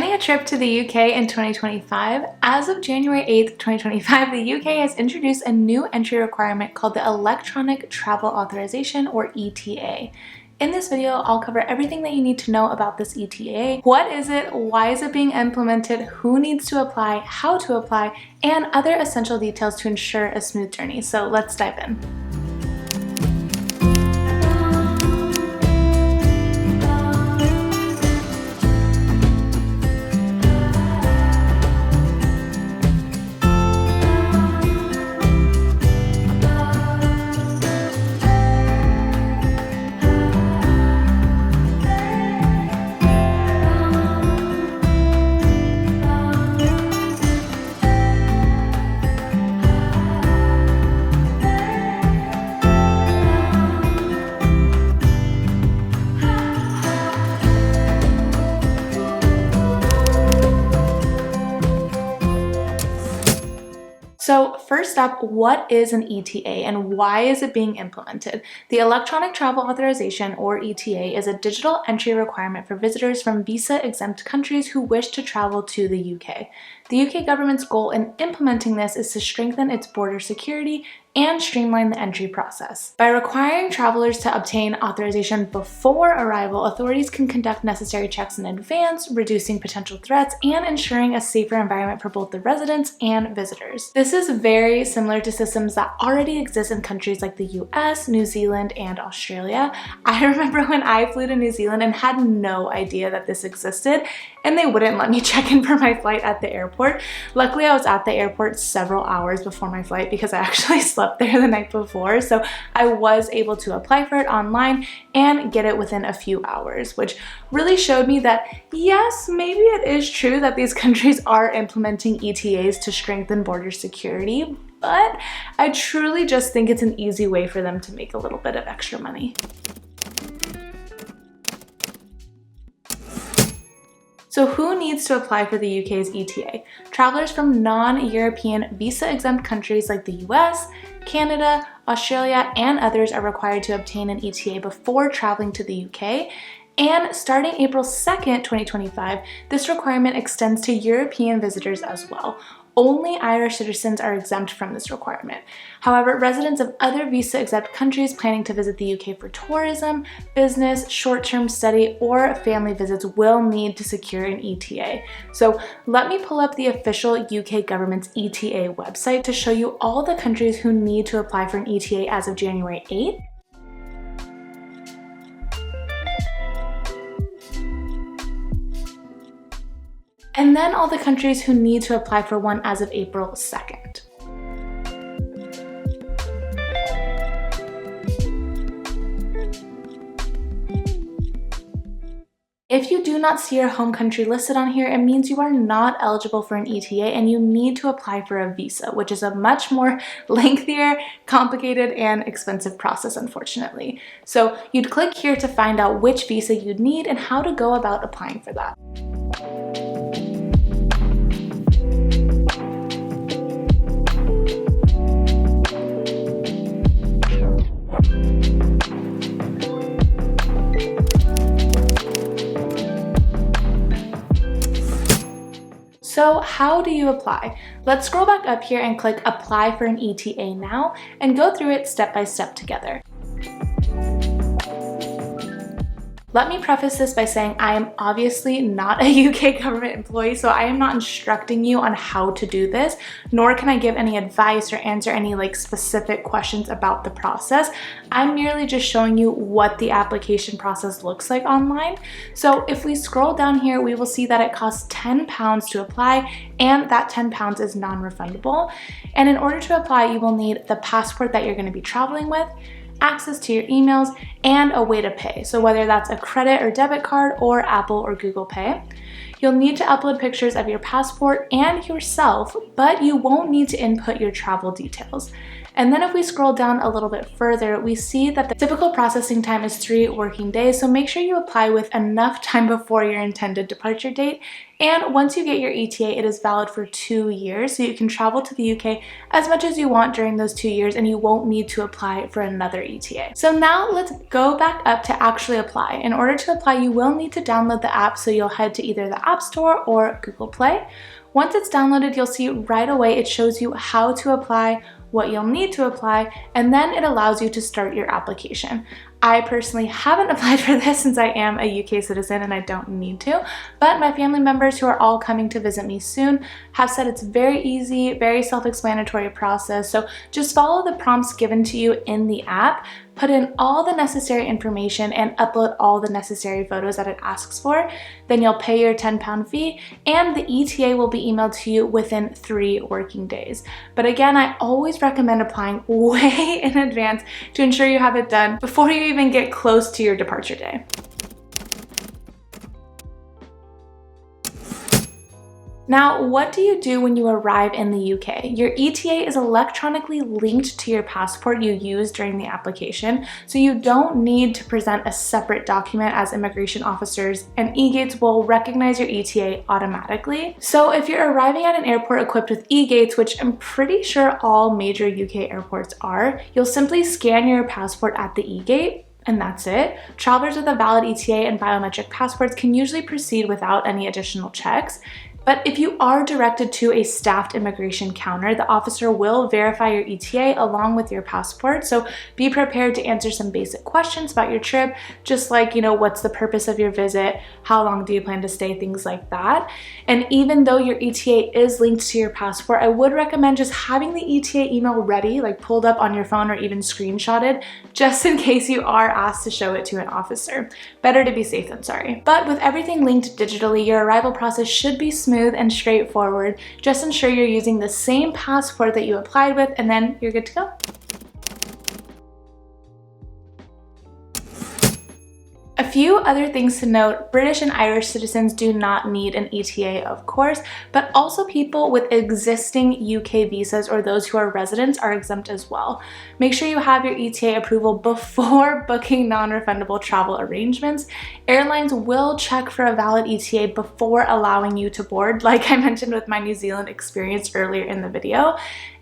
Planning a trip to the UK in 2025? As of January 8th, 2025, the UK has introduced a new entry requirement called the Electronic Travel Authorization, or ETA. In this video, I'll cover everything that you need to know about this ETA. What is it? Why is it being implemented? Who needs to apply? How to apply? And other essential details to ensure a smooth journey. So let's dive in. So first up, what is an ETA and why is it being implemented? The Electronic Travel Authorization, or ETA, is a digital entry requirement for visitors from visa-exempt countries who wish to travel to the UK. The UK government's goal in implementing this is to strengthen its border security and streamline the entry process. By requiring travelers to obtain authorization before arrival, authorities can conduct necessary checks in advance, reducing potential threats and ensuring a safer environment for both the residents and visitors. This is very similar to systems that already exist in countries like the US, New Zealand, and Australia. I remember when I flew to New Zealand and had no idea that this existed, and they wouldn't let me check in for my flight at the airport. Luckily, I was at the airport several hours before my flight because I actually slept there the night before, so I was able to apply for it online and get it within a few hours, which really showed me that yes, maybe it is true that these countries are implementing ETAs to strengthen border security, but I truly just think it's an easy way for them to make a little bit of extra money. So who needs to apply for the UK's ETA? Travelers from non-European visa-exempt countries like the US, Canada, Australia, and others are required to obtain an ETA before traveling to the UK. And starting April 2nd, 2025, this requirement extends to European visitors as well. Only Irish citizens are exempt from this requirement. However, residents of other visa-exempt countries planning to visit the UK for tourism, business, short-term study, or family visits will need to secure an ETA. So let me pull up the official UK government's ETA website to show you all the countries who need to apply for an ETA as of January 8th. And then all the countries who need to apply for one as of April 2nd. If you do not see your home country listed on here, it means you are not eligible for an ETA and you need to apply for a visa, which is a much more lengthier, complicated, and expensive process, unfortunately. So you'd click here to find out which visa you'd need and how to go about applying for that. So how do you apply? Let's scroll back up here and click Apply for an ETA Now and go through it step by step together. Let me preface this by saying I am obviously not a UK government employee, so I am not instructing you on how to do this, nor can I give any advice or answer any specific questions about the process. I'm merely just showing you what the application process looks like online. So if we scroll down here, we will see that it costs £10 to apply, and that £10 is non-refundable. And in order to apply, you will need the passport that you're going to be traveling with, access to your emails, and a way to pay. So whether that's a credit or debit card or Apple or Google Pay. You'll need to upload pictures of your passport and yourself, but you won't need to input your travel details. And then if we scroll down a little bit further, we see that the typical processing time is 3 working days, so make sure you apply with enough time before your intended departure date. And once you get your ETA, it is valid for 2 years, so you can travel to the UK as much as you want during those 2 years, and you won't need to apply for another ETA. So now let's go back up to actually apply. In order to apply, you will need to download the app, so you'll head to either the App Store or Google Play. Once it's downloaded, you'll see right away it shows you how to apply, what you'll need to apply, and then it allows you to start your application. I personally haven't applied for this since I am a UK citizen and I don't need to, but my family members who are all coming to visit me soon have said it's very easy, very self-explanatory process, so just follow the prompts given to you in the app, put in all the necessary information, and upload all the necessary photos that it asks for. Then you'll pay your £10 fee, and the ETA will be emailed to you within 3 working days. But again, I always recommend applying way in advance to ensure you have it done before you even get close to your departure day. Now, what do you do when you arrive in the UK? Your ETA is electronically linked to your passport you used during the application, so you don't need to present a separate document as immigration officers, and eGates will recognize your ETA automatically. So if you're arriving at an airport equipped with eGates, which I'm pretty sure all major UK airports are, you'll simply scan your passport at the eGate, and that's it. Travelers with a valid ETA and biometric passports can usually proceed without any additional checks. But if you are directed to a staffed immigration counter, the officer will verify your ETA along with your passport. So be prepared to answer some basic questions about your trip, just like, what's the purpose of your visit? How long do you plan to stay? Things like that. And even though your ETA is linked to your passport, I would recommend just having the ETA email ready, like pulled up on your phone or even screenshotted, just in case you are asked to show it to an officer. Better to be safe than sorry. But with everything linked digitally, your arrival process should be smooth and straightforward. Just ensure you're using the same passport that you applied with, and then you're good to go. A few other things to note: British and Irish citizens do not need an ETA, of course, but also people with existing UK visas or those who are residents are exempt as well. Make sure you have your ETA approval before booking non-refundable travel arrangements. Airlines will check for a valid ETA before allowing you to board, like I mentioned with my New Zealand experience earlier in the video.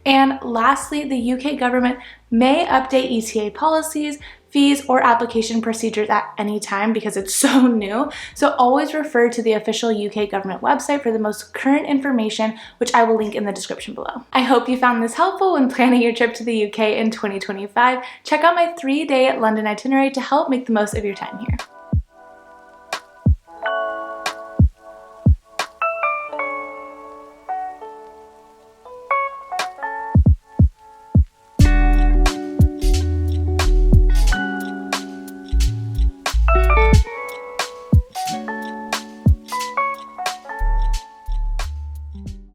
And lastly, the UK government may update ETA policies, fees, or application procedures at any time because it's so new. So always refer to the official UK government website for the most current information, which I will link in the description below. I hope you found this helpful when planning your trip to the UK in 2025. Check out my 3-day London itinerary to help make the most of your time here.